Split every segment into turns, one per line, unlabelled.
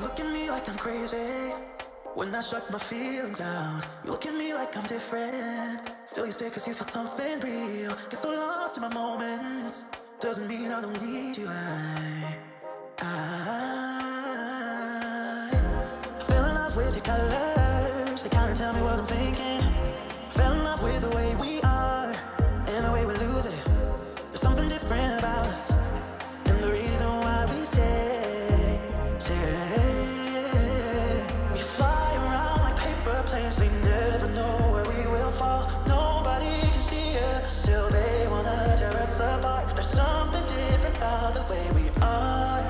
Look at me like I'm crazy. When I shut my feelings down, you look at me like I'm different. Still you stay cause you feel something real. Get so lost in my moments. Doesn't mean I don't need you. I fell in love with your colors. They kinda tell me what I'm thinking. I fell in love with the way we are and the way we lose it. There's something different about us, and the reason why we stay. We fly around like paper planes. They never know where we will fall. Nobody can see us, still they wanna tear us apart. There's something different about the way we are.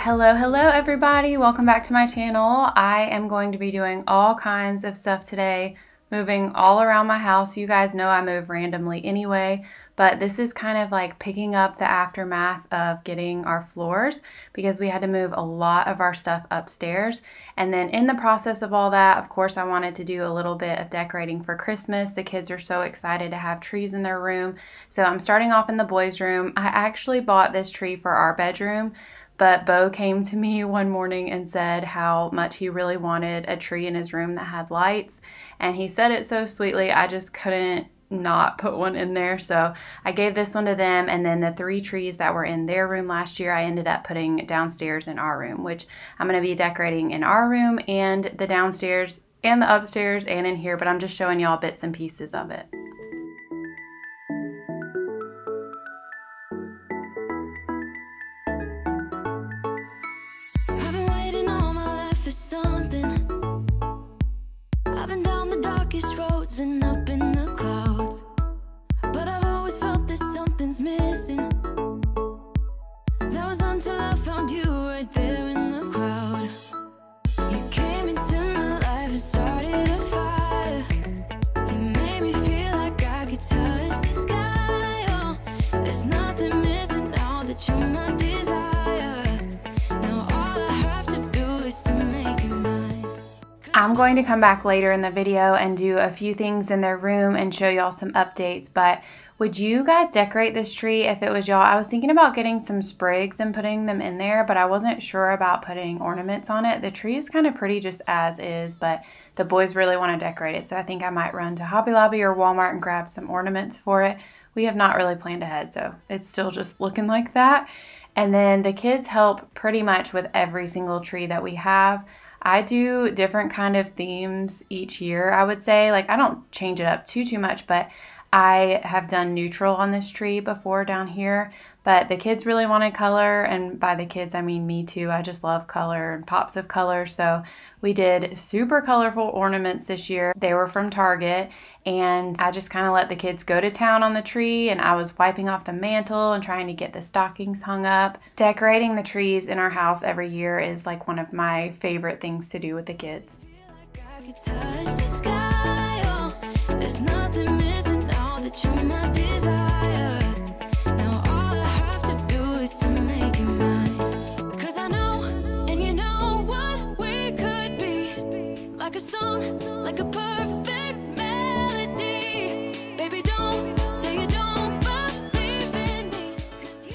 Hello everybody, welcome back to my channel. I am going to be doing all kinds of stuff today, moving all around my house. You guys know I move randomly anyway, but this is kind of like picking up the aftermath of getting our floors because we had to move a lot of our stuff upstairs. And then in the process of all that, of course, I wanted to do a little bit of decorating for Christmas. The kids are so excited to have trees in their room. So I'm starting off in the boys' room. I actually bought this tree for our bedroom, but Bo came to me one morning and said how much he really wanted a tree in his room that had lights. And he said it so sweetly, I just couldn't not put one in there. So I gave this one to them, and then the 3 trees that were in their room last year, I ended up putting downstairs in our room, which I'm going to be decorating in our room and the downstairs and the upstairs and in here, but I'm just showing y'all bits and pieces of it.
And up in the clouds, but I've always felt that something's missing. That was until I found you right there in the crowd. You came into my life and started a fire. You made me feel like I could touch the sky. Oh, there's nothing missing now that you're my desire. Now all I have to do is to make you mine.
I'm going to come back later in the video and do a few things in their room and show y'all some updates, but would you guys decorate this tree if it was y'all? I was thinking about getting some sprigs and putting them in there, but I wasn't sure about putting ornaments on it. The tree is kind of pretty just as is, but the boys really want to decorate it, so I think I might run to Hobby Lobby or Walmart and grab some ornaments for it. We have not really planned ahead, so it's still just looking like that. And then the kids help pretty much with every single tree that we have. I do different kind of themes each year, I would say. Like, I don't change it up too much, but I have done neutral on this tree before down here. But the kids really wanted color, and by the kids, I mean me too. I just love color and pops of color. So we did super colorful ornaments this year. They were from Target, and I just kind of let the kids go to town on the tree, and I was wiping off the mantle and trying to get the stockings hung up. Decorating the trees in our house every year is like one of my favorite things to do with the kids.
There's nothing missing now that you're my desire. Now all I have to do is to make you mine. Cause I know, and you know what we could be. Like a song, like a perfect melody. Baby, don't say you don't believe in me.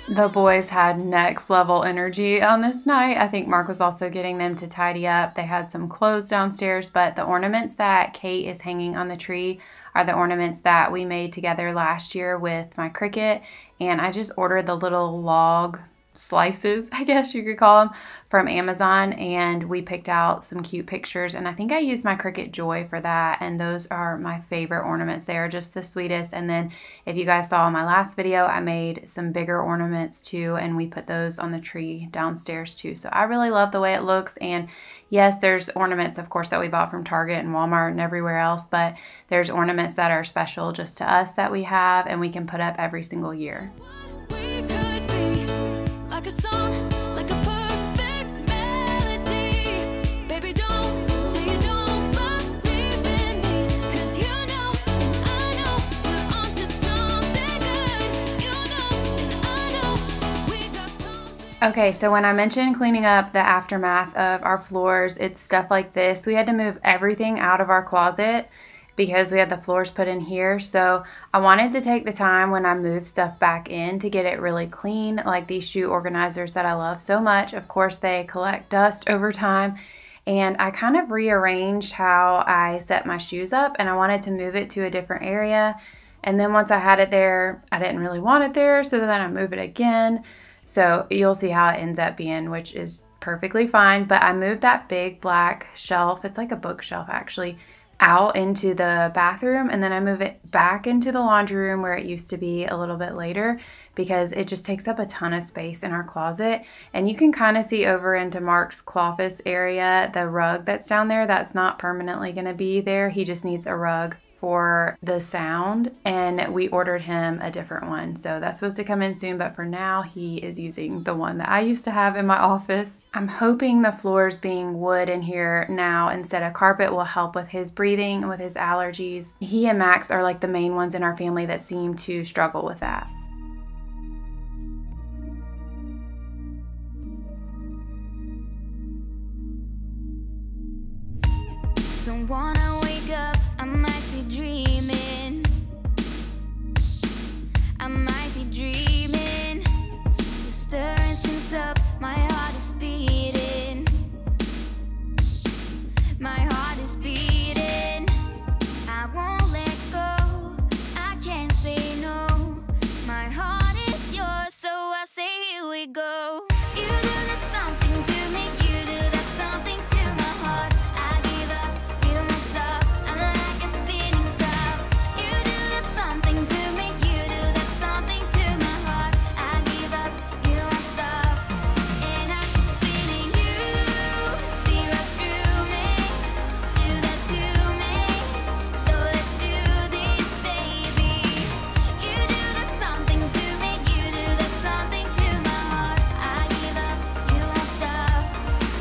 The boys had next level energy on this night. I think Mark was also getting them to tidy up. They had some clothes downstairs, but the ornaments that Kate is hanging on the tree are the ornaments that we made together last year with my Cricut. And I just ordered the little log slices, I guess you could call them, from Amazon, and we picked out some cute pictures, and I think I used my Cricut Joy for that, and those are my favorite ornaments. They are just the sweetest. And then if you guys saw in my last video, I made some bigger ornaments too, and we put those on the tree downstairs too. So I really love the way it looks. And yes, there's ornaments, of course, that we bought from Target and Walmart and everywhere else, but there's ornaments that are special just to us that we have and we can put up every single year.
Like a song, like a perfect melody. Baby, don't say you don't believe in me. Cause you know, and I know, we're onto something good. You know, and I know, we got something.
Okay, so when I mentioned cleaning up the aftermath of our floors, it's stuff like this. We had to move everything out of our closet because we had the floors put in here. So I wanted to take the time when I move stuff back in to get it really clean, like these shoe organizers that I love so much. Of course, they collect dust over time. And I kind of rearranged how I set my shoes up, and I wanted to move it to a different area. And then once I had it there, I didn't really want it there, so then I move it again. So you'll see how it ends up being, which is perfectly fine. But I moved that big black shelf, it's like a bookshelf actually, out into the bathroom, and then I move it back into the laundry room where it used to be a little bit later, because it just takes up a ton of space in our closet. And you can kind of see over into Mark's cloffice area, the rug that's down there, that's not permanently going to be there. He just needs a rug for the sound, and we ordered him a different one, so that's supposed to come in soon. But for now, he is using the one that I used to have in my office. I'm hoping the floors being wood in here now instead of carpet will help with his breathing and with his allergies. He and Max are like the main ones in our family that seem to struggle with that.
Don't wanna wake up, I might be dreaming. I might be dreaming. You're stirring things up, my heart is beating. My heart is beating. I won't let go, I can't say no. My heart is yours, so I say here we go. You do that something to me, you do that something to my heart. I give up, you must stop, I'm like a spinning top. You do that something to me, you do that something to my heart. I give up, you must stop, and I keep spinning. You see right through me, do that to me, so let's do this, baby. You do that something to me, you do that something to my heart. I give up, you won't stop,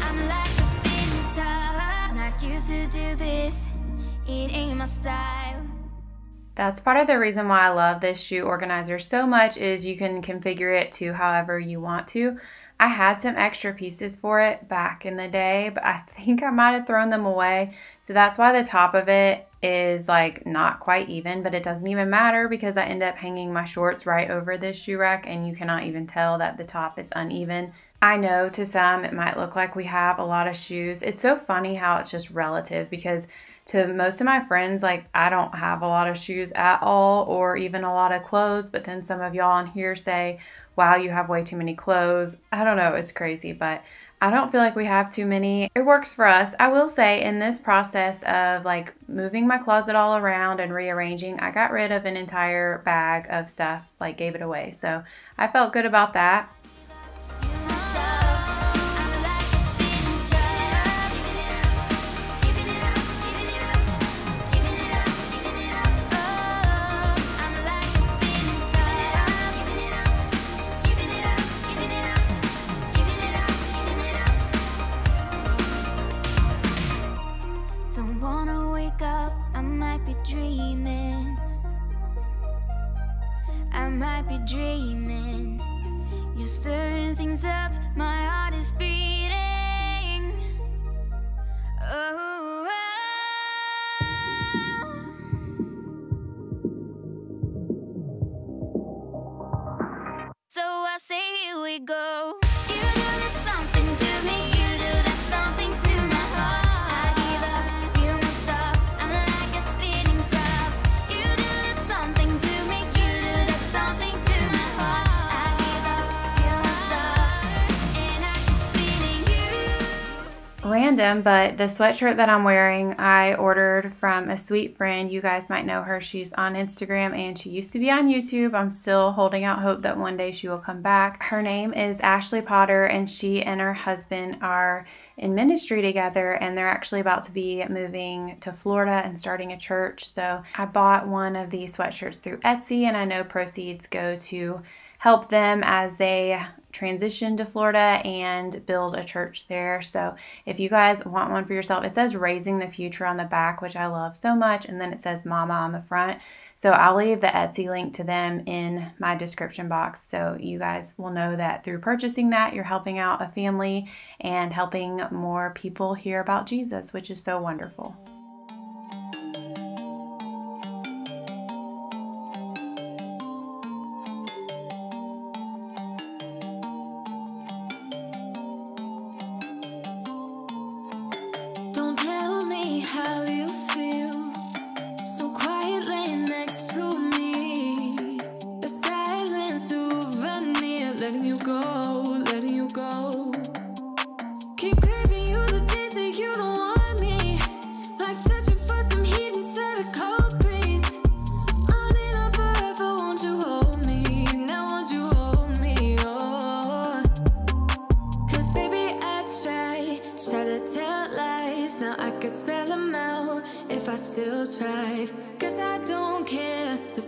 I'm like a spinning top. Not used to do this, it ain't my style.
That's part of the reason why I love this shoe organizer so much, is you can configure it to however you want to. I had some extra pieces for it back in the day, but I think I might have thrown them away. So that's why the top of it is like not quite even, but it doesn't even matter because I end up hanging my shorts right over this shoe rack, and you cannot even tell that the top is uneven. I know to some it might look like we have a lot of shoes. It's so funny how it's just relative, because to most of my friends, like, I don't have a lot of shoes at all, or even a lot of clothes, but then some of y'all on here say, wow, you have way too many clothes. I don't know, it's crazy, but I don't feel like we have too many. It works for us. I will say, in this process of like moving my closet all around and rearranging, I got rid of an entire bag of stuff, like gave it away. So I felt good about that.
You must stop, I'm like a spinning top. Giving it up, giving it up, giving it up, giving it up, giving it up. Oh, I'm like a spinning top. Giving it up, giving it up, giving it up, giving it up, giving it up. Don't wanna wake up, I might be dreaming. I might be dreaming. You're stirring things up, my heart is beating. Oh, so I say here we go. You do that something to me, you do that something to my heart. I give up, you must stop, I'm like a spinning top. You do that something to me, you do that something to my heart. I give up, you must stop, and I keep spinning. You
Random, but the sweatshirt that I'm wearing, I ordered from a sweet friend. You guys might know her. She's on Instagram and she used to be on YouTube. I'm still holding out hope that one day she will come back. Her name is Ashley Potter, and she and her husband are in ministry together, and they're actually about to be moving to Florida and starting a church. So I bought one of these sweatshirts through Etsy, and I know proceeds go to help them as they transition to Florida and build a church there. So if you guys want one for yourself, it says Raising the Future on the back, which I love so much, and then it says Mama on the front. So I'll leave the Etsy link to them in my description box, so you guys will know that through purchasing that, you're helping out a family and helping more people hear about Jesus, which is so wonderful.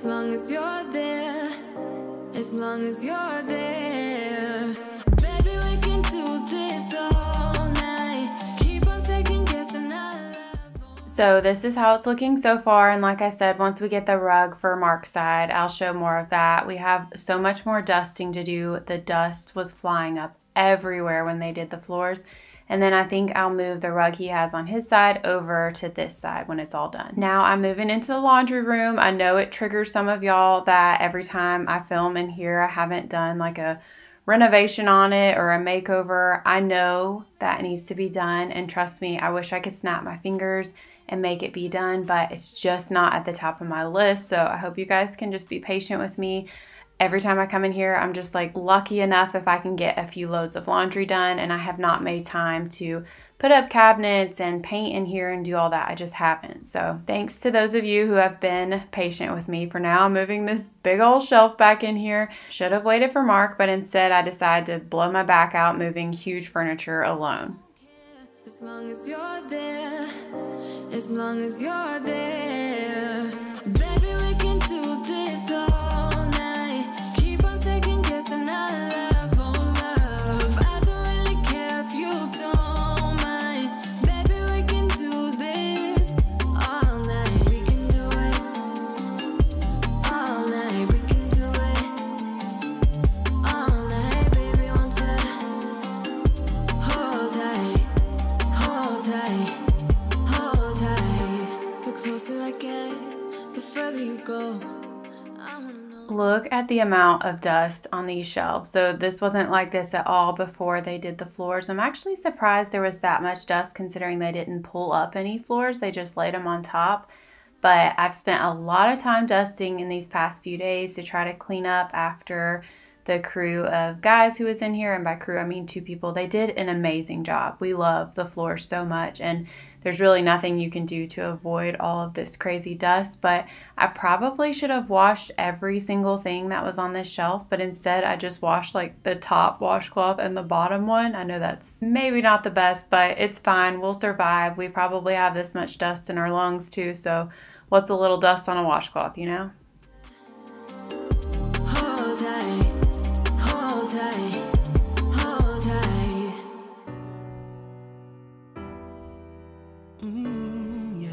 long as you're there, as long as you're there. Baby, we can do this all night. Keep on second guessing our love.
So this is how it's looking so far, and like I said, once we get the rug for Mark's side, I'll show more of that. We have so much more dusting to do. The dust was flying up everywhere when they did the floors. And then I think I'll move the rug he has on his side over to this side when it's all done. Now I'm moving into the laundry room. I know it triggers some of y'all that every time I film in here, I haven't done like a renovation on it or a makeover. I know that needs to be done, and trust me, I wish I could snap my fingers and make it be done, but it's just not at the top of my list. So I hope you guys can just be patient with me. Every time I come in here, I'm just like lucky enough if I can get a few loads of laundry done, and I have not made time to put up cabinets and paint in here and do all that. I just haven't. So thanks to those of you who have been patient with me. For now, I'm moving this big old shelf back in here. Should have waited for Mark, but instead I decided to blow my back out moving huge furniture alone.
As long as you're there, as long as you're there. Baby, we can do this all night. Keep on second guessing our love, oh love. I don't really care if you don't mind. Baby, we can do this all night. We can do it all night. We can do it all night. Baby, won't you hold tight, hold tight, hold tight. The closer I get, the further you go. I wanna know.
Look at the amount of dust on these shelves. So this wasn't like this at all before they did the floors. I'm actually surprised there was that much dust considering they didn't pull up any floors. They just laid them on top. But I've spent a lot of time dusting in these past few days to try to clean up after the crew of guys who was in here. And by crew, I mean 2 people. They did an amazing job. We love the floor so much, and there's really nothing you can do to avoid all of this crazy dust. But I probably should have washed every single thing that was on this shelf, but instead I just washed like the top washcloth and the bottom one. I know that's maybe not the best, but it's fine. We'll survive. We probably have this much dust in our lungs too, so what's a little dust on a washcloth, you know?
Hold tight, hold tight, hold tight.
Yeah.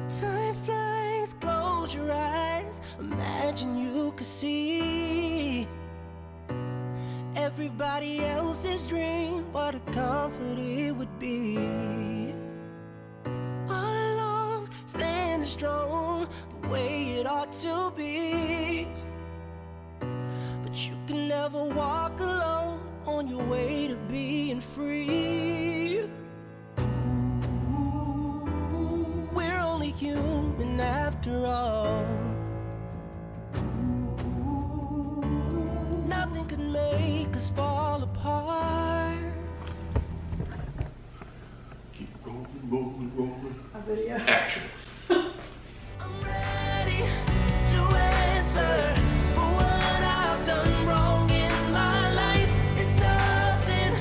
Time flies, close your eyes. Imagine you could see everybody else's dream. What a comfort it would be. All along, standing strong, the way it ought to be. But you can never walk alone on your way to being free. We're only human after all. Nothing could make us fall apart.
Keep rolling, rolling, rolling. A video. Action.
I'm ready to answer for what I've done wrong in my life. It's nothing,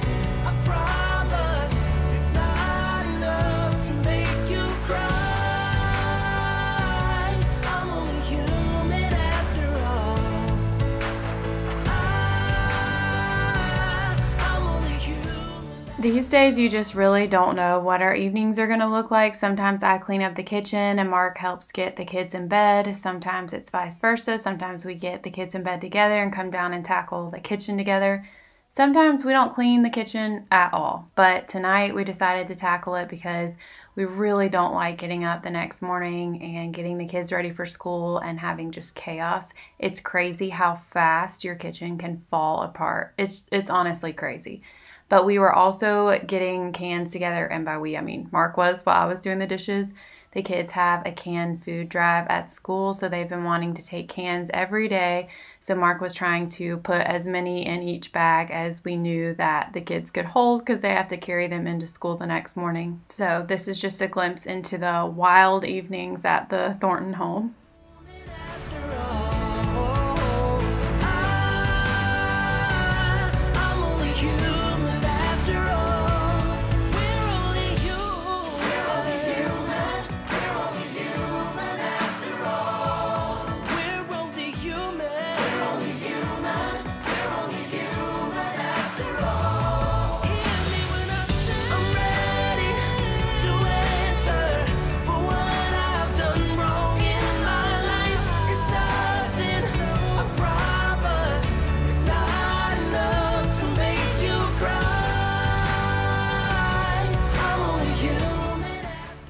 I promise. It's not enough to make you cry. I'm only human after all. I'm only human.
These days you just really don't know what our evenings are going to look like. Sometimes I clean up the kitchen and Mark helps get the kids in bed. Sometimes it's vice versa. Sometimes we get the kids in bed together and come down and tackle the kitchen together. Sometimes we don't clean the kitchen at all. But tonight we decided to tackle it because we really don't like getting up the next morning and getting the kids ready for school and having just chaos. It's crazy how fast your kitchen can fall apart. It's honestly crazy. But we were also getting cans together, and by we, I mean Mark was while I was doing the dishes. The kids have a canned food drive at school, so they've been wanting to take cans every day. So Mark was trying to put as many in each bag as we knew that the kids could hold because they have to carry them into school the next morning. So this is just a glimpse into the wild evenings at the Thornton home.
After all, I'm only human after all. We're only human. We're only human. We're only human after all.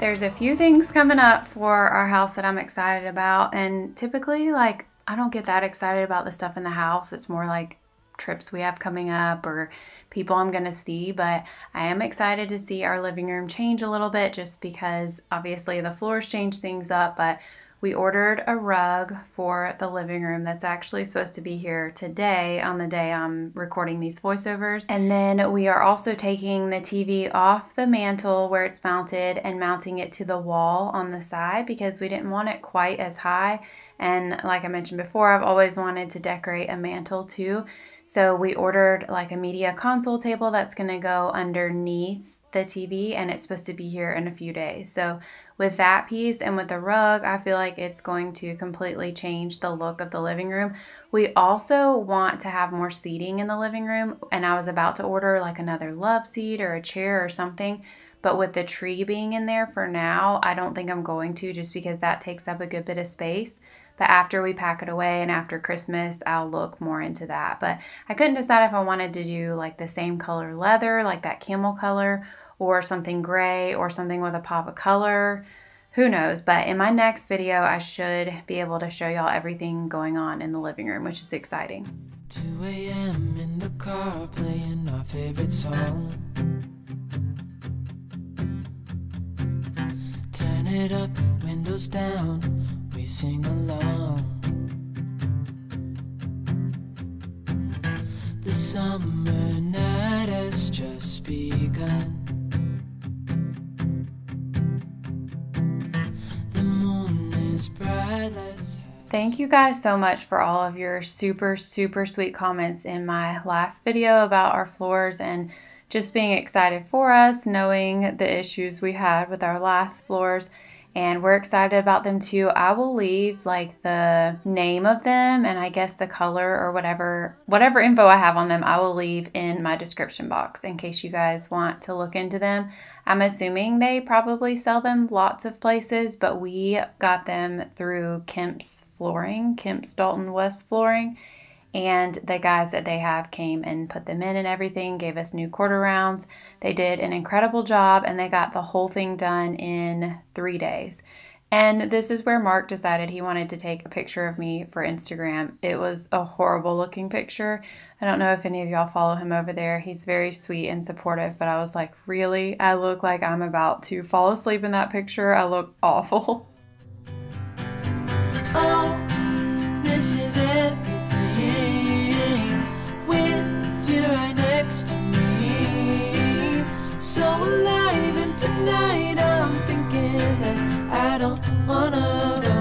There's a few things coming up for our house that I'm excited about, and typically, like, I don't get that excited about the stuff in the house. It's more like trips we have coming up or people I'm gonna see, but I am excited to see our living room change a little bit just because obviously the floors change things up, but we ordered a rug for the living room that's actually supposed to be here today on the day I'm recording these voiceovers. And then we are also taking the TV off the mantle where it's mounted and mounting it to the wall on the side because we didn't want it quite as high. And like I mentioned before, I've always wanted to decorate a mantle too. So we ordered like a media console table that's gonna go underneath the TV, and it's supposed to be here in a few days. So with that piece and with the rug, I feel like it's going to completely change the look of the living room. We also want to have more seating in the living room, and I was about to order like another love seat or a chair or something, but with the tree being in there for now, I don't think I'm going to, just because that takes up a good bit of space. But after we pack it away and after Christmas, I'll look more into that. But I couldn't decide if I wanted to do like the same color leather, like that camel color, or something gray or something with a pop of color. Who knows? But in my next video, I should be able to show y'all everything going on in the living room, which is exciting.
2 a.m. in the car playing our favorite song. Turn it up, windows down, we sing along. The summer night has just begun. The moon is bright, let's have...
Thank you guys so much for all of your super sweet comments in my last video about our floors and just being excited for us, knowing the issues we had with our last floors. And we're excited about them too. I will leave like the name of them and I guess the color or whatever info I have on them, I will leave in my description box in case you guys want to look into them. I'm assuming they probably sell them lots of places, but we got them through Kemp's Flooring, Kemp's Dalton West Flooring. And the guys that they have came and put them in and everything, gave us new quarter rounds. They did an incredible job and they got the whole thing done in 3 days. And this is where Mark decided he wanted to take a picture of me for Instagram. It was a horrible looking picture. I don't know if any of y'all follow him over there. He's very sweet and supportive, but I was like, really? I look like I'm about to fall asleep in that picture. I look awful.
Oh, this is everything. With you right next to me, so alive, and tonight I'm thinking that I don't wanna go.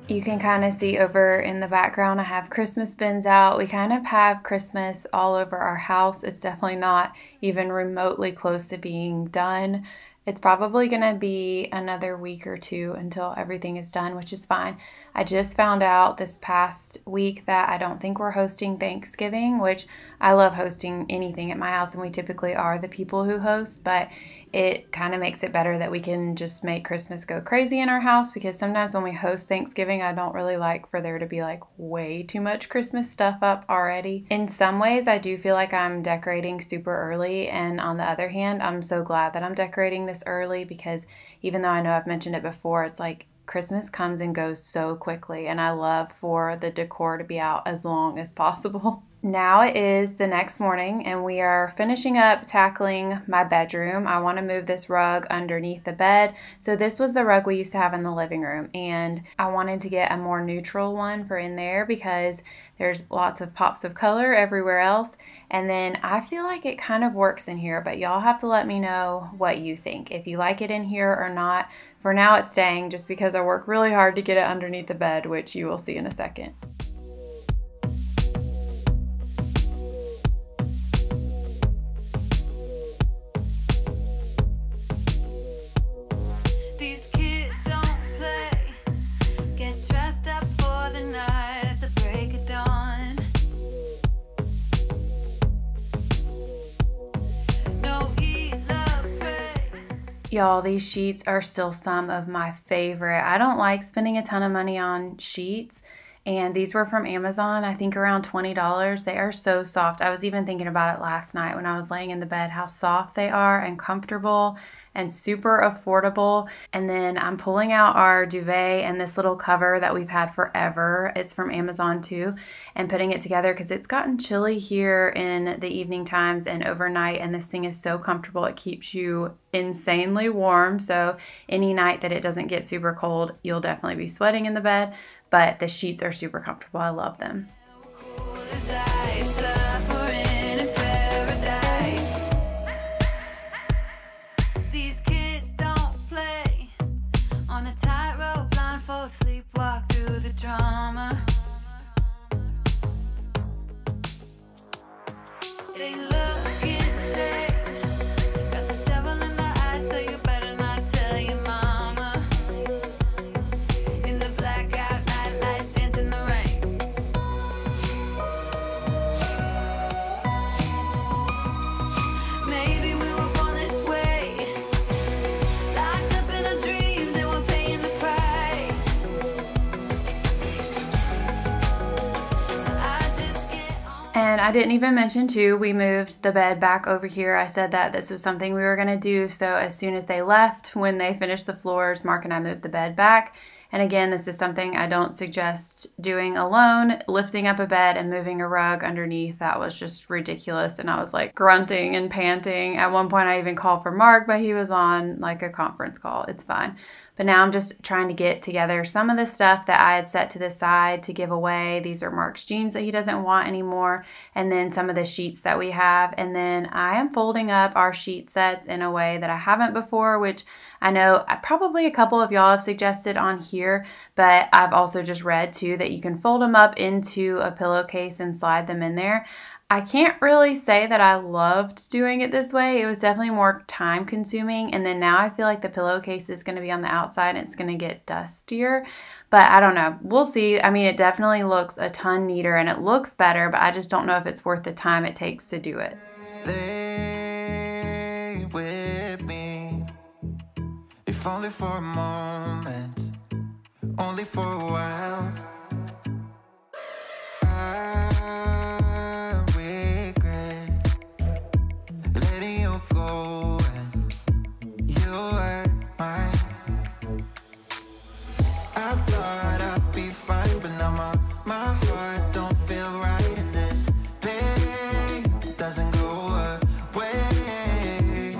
You can kind of see over in the background, I have Christmas bins out. We kind of have Christmas all over our house. It's definitely not even remotely close to being done. It's probably going to be another week or two until everything is done, which is fine. I just found out this past week that I don't think we're hosting Thanksgiving, which I love hosting anything at my house, and we typically are the people who host, but it kind of makes it better that we can just make Christmas go crazy in our house, because sometimes when we host Thanksgiving, I don't really like for there to be like way too much Christmas stuff up already. In some ways, I do feel like I'm decorating super early, and on the other hand, I'm so glad that I'm decorating this early, because even though I know I've mentioned it before, it's like Christmas comes and goes so quickly, and I love for the decor to be out as long as possible. Now it is the next morning and we are finishing up tackling my bedroom. I want to move this rug underneath the bed. So this was the rug we used to have in the living room, and I wanted to get a more neutral one for in there because there's lots of pops of color everywhere else. And then I feel like it kind of works in here, but y'all have to let me know what you think, if you like it in here or not. For now it's staying just because I work really hard to get it underneath the bed, which you will see in a second. Y'all, these sheets are still some of my favorite. I don't like spending a ton of money on sheets, and these were from Amazon, I think around $20. They are so soft. I was even thinking about it last night when I was laying in the bed, how soft they are and comfortable and super affordable. And then I'm pulling out our duvet and this little cover that we've had forever. It's from Amazon too, and putting it together because it's gotten chilly here in the evening times and overnight, and this thing is so comfortable. It keeps you insanely warm, so any night that it doesn't get super cold, you'll definitely be sweating in the bed, but the sheets are super comfortable. I love them.
Sleepwalk through the drama. They look insane. Got the devil in the eyes, so you better not tell your mama. In the blackout night lights dance in the rain. Maybe we were born this way, locked up in our dreams and we're paying the price.
And I didn't even mention too, we moved the bed back over here. I said that this was something we were going to do. So as soon as they left, when they finished the floors, Mark and I moved the bed back. And again, this is something I don't suggest doing alone. Lifting up a bed and moving a rug underneath, that was just ridiculous. And I was like grunting and panting. At one point I even called for Mark, but he was on like a conference call. It's fine. But now I'm just trying to get together some of the stuff that I had set to the side to give away. These are Mark's jeans that he doesn't want anymore. And then some of the sheets that we have. And then I am folding up our sheet sets in a way that I haven't before, which I know probably a couple of y'all have suggested on here, but I've also just read too that you can fold them up into a pillowcase and slide them in there. I can't really say that I loved doing it this way. It was definitely more time consuming, and then now I feel like the pillowcase is going to be on the outside and it's going to get dustier, but I don't know. We'll see. I mean, it definitely looks a ton neater and it looks better, but I just don't know if it's worth the time it takes to do it.
Lay with me, if only for a moment, only for a while. I regret letting you go, and you were mine. I thought I'd be fine, but now my heart don't feel right, and this pain doesn't go away.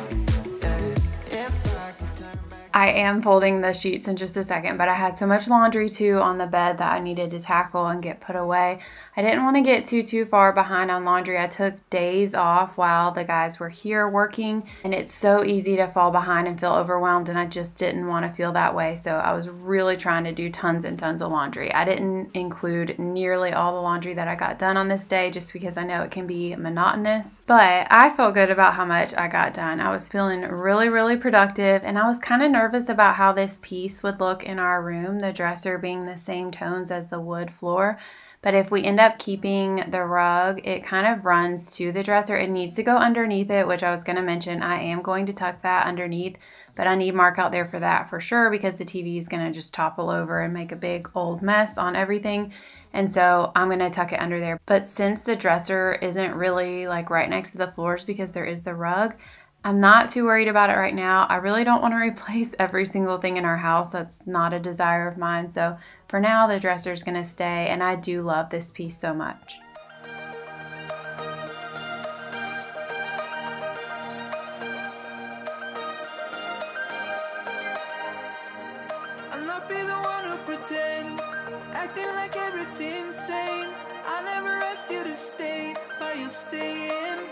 If I could turn back.
I am folding the sheets in just a second, but I had so much laundry too on the bed that I needed to tackle and get put away. I didn't want to get too far behind on laundry. I took days off while the guys were here working, and it's so easy to fall behind and feel overwhelmed, and I just didn't want to feel that way. So I was really trying to do tons and tons of laundry. I didn't include nearly all the laundry that I got done on this day just because I know it can be monotonous, but I felt good about how much I got done. I was feeling really productive, and I was kind of nervous about how this piece would look in our room, the dresser being the same tones as the wood floor. But if we end up keeping the rug, it kind of runs to the dresser. It needs to go underneath it, which I was going to mention. I am going to tuck that underneath, but I need Mark out there for that for sure because the TV is going to just topple over and make a big old mess on everything. And so I'm going to tuck it under there. But since the dresser isn't really like right next to the floors because there is the rug, I'm not too worried about it right now. I really don't want to replace every single thing in our house. That's not a desire of mine. So for now, the dresser is going to stay, and I do love this piece so much.
I'll not be the one who pretend, acting like everything's sane. I never asked you to stay, but you're staying.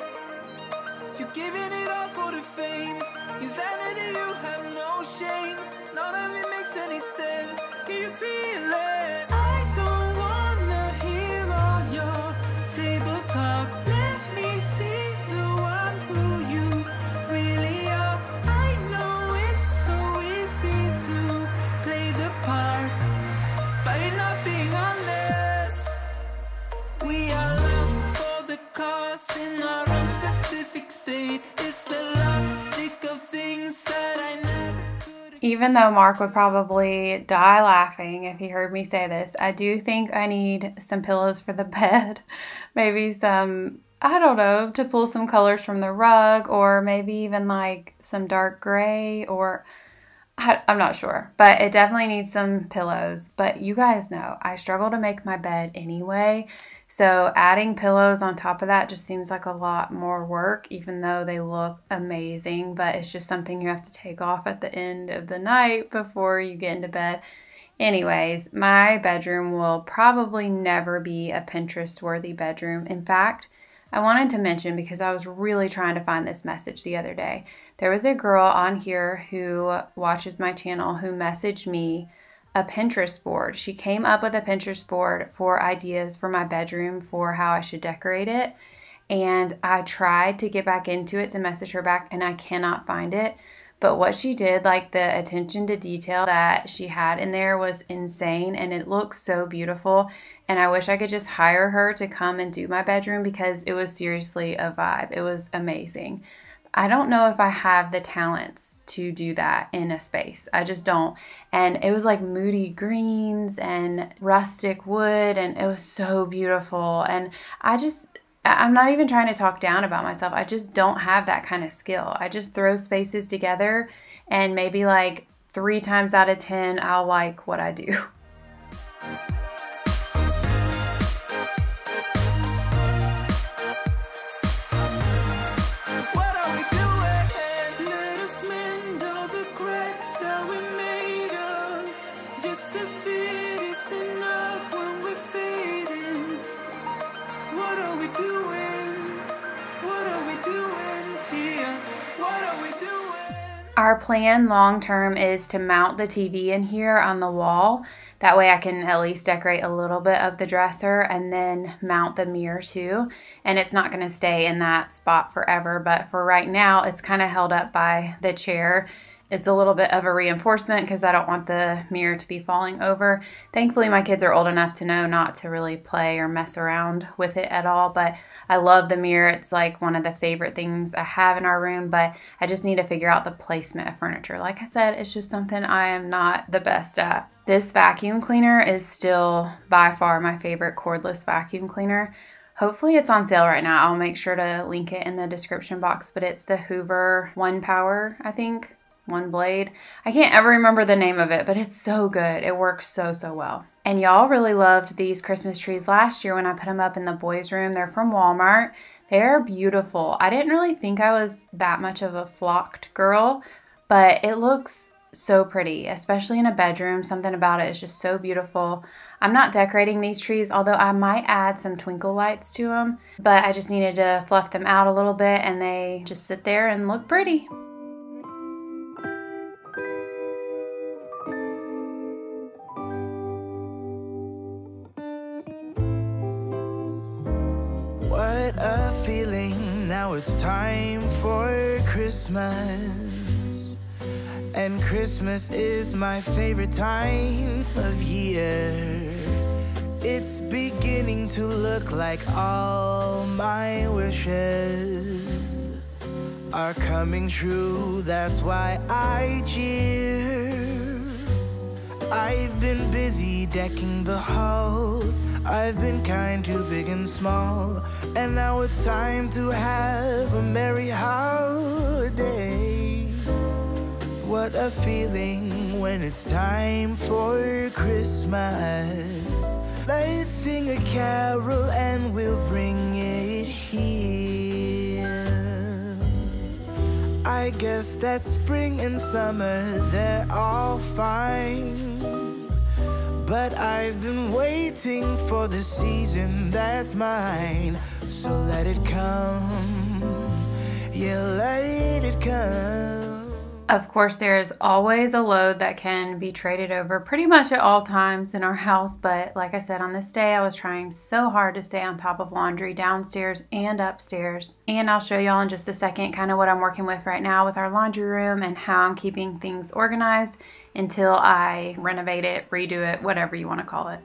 You're giving it all for the fame. Your vanity, you have no shame. None of it makes any sense. Can you feel it? I don't wanna hear all your table talk. Let me see the one who you really are. I know it's so easy to play the part, but you're not being honest. We are lost for the cause in our own specific state. It's the logic of things that I know.
even though Mark would probably die laughing if he heard me say this, I do think I need some pillows for the bed. Maybe some, I don't know, to pull some colors from the rug, or maybe even like some dark gray, or I'm not sure, but it definitely needs some pillows. But you guys know I struggle to make my bed anyway, so adding pillows on top of that just seems like a lot more work, even though they look amazing. But it's just something you have to take off at the end of the night before you get into bed. Anyways, my bedroom will probably never be a Pinterest-worthy bedroom. In fact, I wanted to mention, because I was really trying to find this message the other day. There was a girl on here who watches my channel who messaged me a Pinterest board. She came up with a Pinterest board for ideas for my bedroom for how I should decorate it. And I tried to get back into it to message her back, and I cannot find it. But what she did, like the attention to detail that she had in there, was insane, and it looks so beautiful. And I wish I could just hire her to come and do my bedroom, because it was seriously a vibe. It was amazing. I don't know if I have the talents to do that in a space. I just don't. And it was like moody greens and rustic wood, and it was so beautiful. And I'm not even trying to talk down about myself. I just don't have that kind of skill. I just throw spaces together, and maybe like 3 times out of 10, I'll like what I do.
What are we doing? Let us mend all the cracks that we made up. Just a bit is enough when we're fading. What are we doing? What are we doing here? What are we doing?
Our plan long term is to mount the TV in here on the wall. That way I can at least decorate a little bit of the dresser, and then mount the mirror too. And it's not going to stay in that spot forever, but for right now it's kind of held up by the chair. It's a little bit of a reinforcement because I don't want the mirror to be falling over. Thankfully, my kids are old enough to know not to really play or mess around with it at all, but I love the mirror. It's like one of the favorite things I have in our room, but I just need to figure out the placement of furniture. Like I said, it's just something I am not the best at. This vacuum cleaner is still by far my favorite cordless vacuum cleaner. Hopefully it's on sale right now. I'll make sure to link it in the description box, but it's the Hoover One Power, I think. One blade. I can't ever remember the name of it, but it's so good. It works so well. And y'all really loved these Christmas trees last year when I put them up in the boys' room. They're from Walmart. They're beautiful. I didn't really think I was that much of a flocked girl, but it looks so pretty, especially in a bedroom. Something about it is just so beautiful. I'm not decorating these trees, although I might add some twinkle lights to them, but I just needed to fluff them out a little bit, and they just sit there and look pretty.
What a feeling, now it's time for Christmas. And Christmas is my favorite time of year. It's beginning to look like all my wishes are coming true, that's why I cheer. I've been busy decking the halls, I've been kind to big and small, and now it's time to have a merry holiday. What a feeling when it's time for Christmas. Let's sing a carol and we'll bring it here. I guess that spring and summer, they're all fine, but I've been waiting for the season that's mine. So let it come, yeah, let it come.
Of course, there is always a load that can be traded over pretty much at all times in our house, but like I said, on this day, I was trying so hard to stay on top of laundry downstairs and upstairs. And I'll show y'all in just a second kind of what I'm working with right now with our laundry room and how I'm keeping things organized until I renovate it, redo it, whatever you want to call it.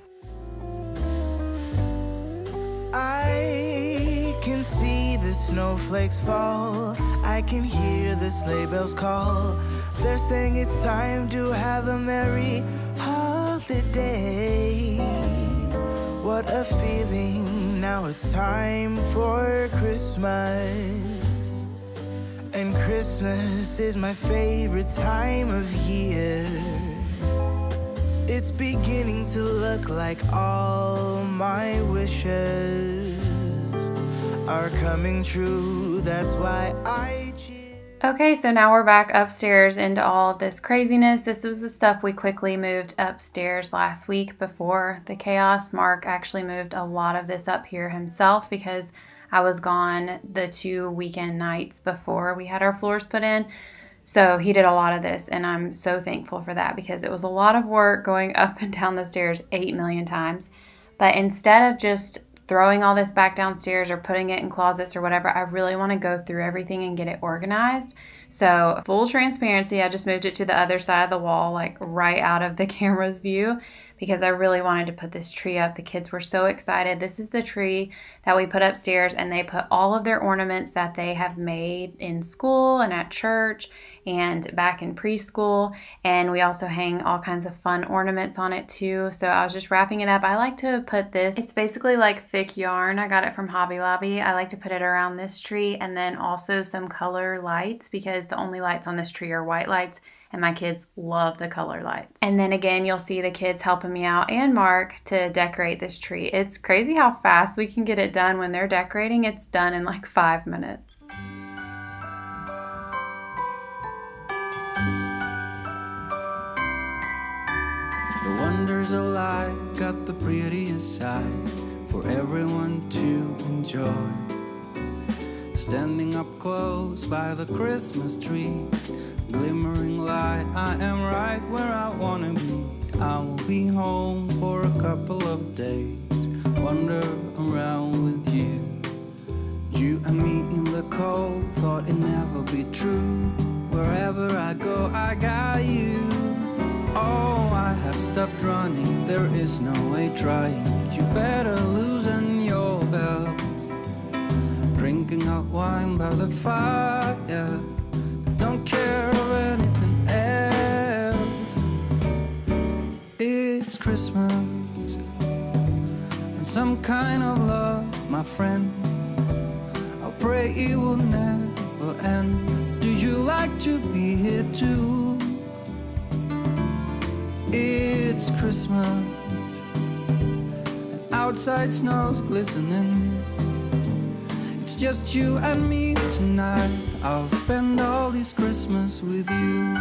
I can see the
the snowflakes fall. I can hear the sleigh bells call. They're saying it's time to have a merry holiday. What a feeling, now it's time for Christmas. And Christmas is my favorite time of year. It's beginning to look like all my wishes are coming true. That's why I cheer.
Okay, so now we're back upstairs into all of this craziness. This was the stuff we quickly moved upstairs last week before the chaos. Mark actually moved a lot of this up here himself because I was gone the 2 weekend nights before we had our floors put in. So he did a lot of this, and I'm so thankful for that because it was a lot of work going up and down the stairs 8 million times. But instead of just throwing all this back downstairs or putting it in closets or whatever, I really want to go through everything and get it organized. So full transparency, I just moved it to the other side of the wall, like right out of the camera's view, because I really wanted to put this tree up. The kids were so excited. This is the tree that we put upstairs, and they put all of their ornaments that they have made in school and at church and back in preschool. And we also hang all kinds of fun ornaments on it too. So I was just wrapping it up. I like to put this, it's basically like thick yarn. I got it from Hobby Lobby. I like to put it around this tree, and then also some color lights because the only lights on this tree are white lights. And my kids love the color lights. And then again, you'll see the kids helping me out and Mark to decorate this tree. It's crazy how fast we can get it done. When they're decorating, it's done in like 5 minutes.
The wonders of life got the prettiest side for everyone to enjoy. Standing up close by the Christmas tree, glimmering light, I am right where I wanna be. I will be home for a couple of days, wander around with you. You and me in the cold, thought it'd never be true. Wherever I go, I got you. Oh, I have stopped running, there is no way trying. You better loosen your belts. Drinking hot wine by the fire, don't care of anything else. It's Christmas and some kind of love, my friend. I'll pray it will never end. Do you like to be here too? It's Christmas and outside snow's glistening. It's just you and me tonight. I'll spend all this Christmas with you.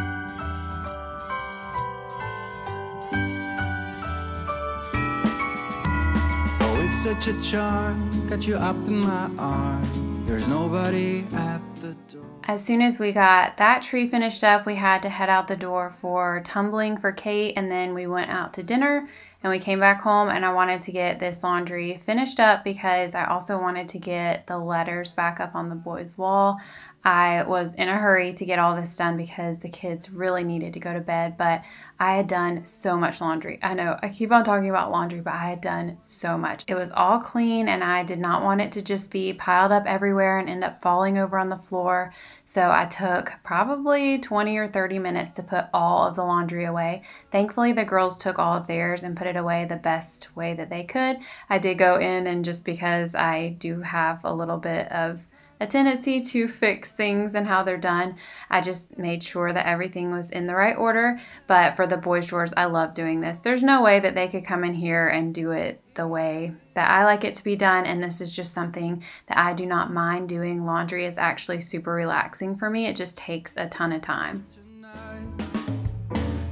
Oh, it's such a charm, got you up in my arm. There's nobody at the door.
As soon as we got that tree finished up, we had to head out the door for tumbling for Kate, and then we went out to dinner. And we came back home, and I wanted to get this laundry finished up because I also wanted to get the letters back up on the boys' wall. I was in a hurry to get all this done because the kids really needed to go to bed, but I had done so much laundry. I know I keep on talking about laundry, but I had done so much. It was all clean, and I did not want it to just be piled up everywhere and end up falling over on the floor. So I took probably 20 or 30 minutes to put all of the laundry away. Thankfully, the girls took all of theirs and put it away the best way that they could. I did go in, and just because I do have a little bit of a tendency to fix things and how they're done, I just made sure that everything was in the right order. But for the boys' drawers, I love doing this. There's no way that they could come in here and do it the way that I like it to be done, and this is just something that I do not mind doing. Laundry is actually super relaxing for me. It just takes a ton of time.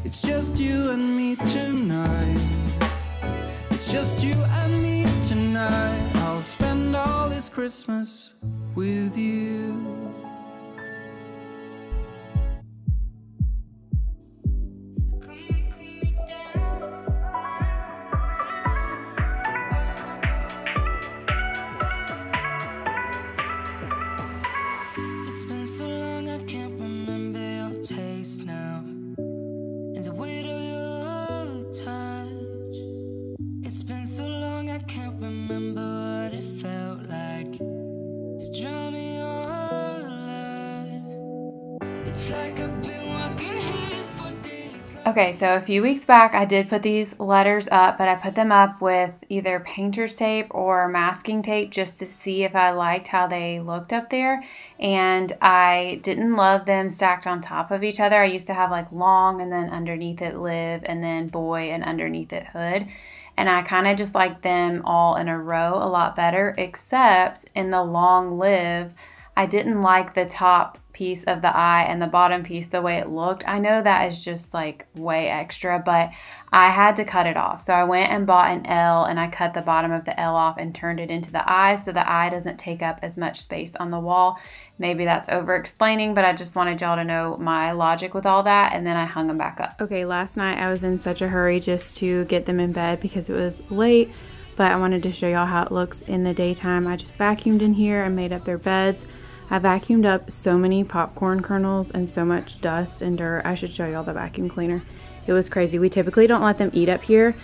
It's just you and me tonight. It's just you and me tonight. I'll spend all this Christmas with you.
It's been so long I can't remember your taste now, and the weight of your touch. It's been so long I can't remember what it felt like to drown
Okay, so a few weeks back I did put these letters up, but I put them up with either painter's tape or masking tape just to see if I liked how they looked up there. And I didn't love them stacked on top of each other. I used to have like long and then underneath it live and then boy and underneath it hood. And I kind of just like them all in a row a lot better, except in the long live, I didn't like the top piece of the eye and the bottom piece the way it looked. I know that is just like way extra, but I had to cut it off. So I went and bought an L and I cut the bottom of the L off and turned it into the eye so the eye doesn't take up as much space on the wall. Maybe that's over explaining, but I just wanted y'all to know my logic with all that, and then I hung them back up. Okay, last night I was in such a hurry just to get them in bed because it was late, but I wanted to show y'all how it looks in the daytime. I just vacuumed in here and made up their beds. I vacuumed up so many popcorn kernels and so much dust and dirt. I should show y'all the vacuum cleaner. It was crazy. We typically don't let them eat up here,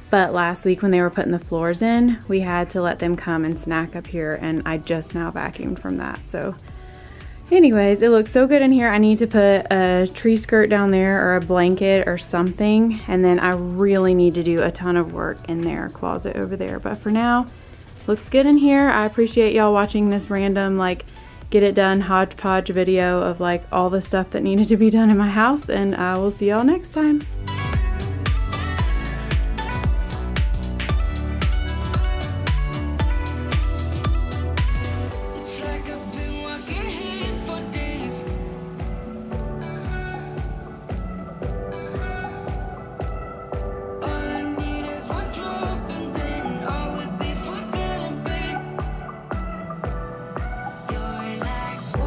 but last week when they were putting the floors in, we had to let them come and snack up here, and I just now vacuumed from that. So anyways, it looks so good in here. I need to put a tree skirt down there or a blanket or something, and then I really need to do a ton of work in their closet over there. But for now, looks good in here. I appreciate y'all watching this random like get it done hodgepodge video of like all the stuff that needed to be done in my house, and I will see y'all next time.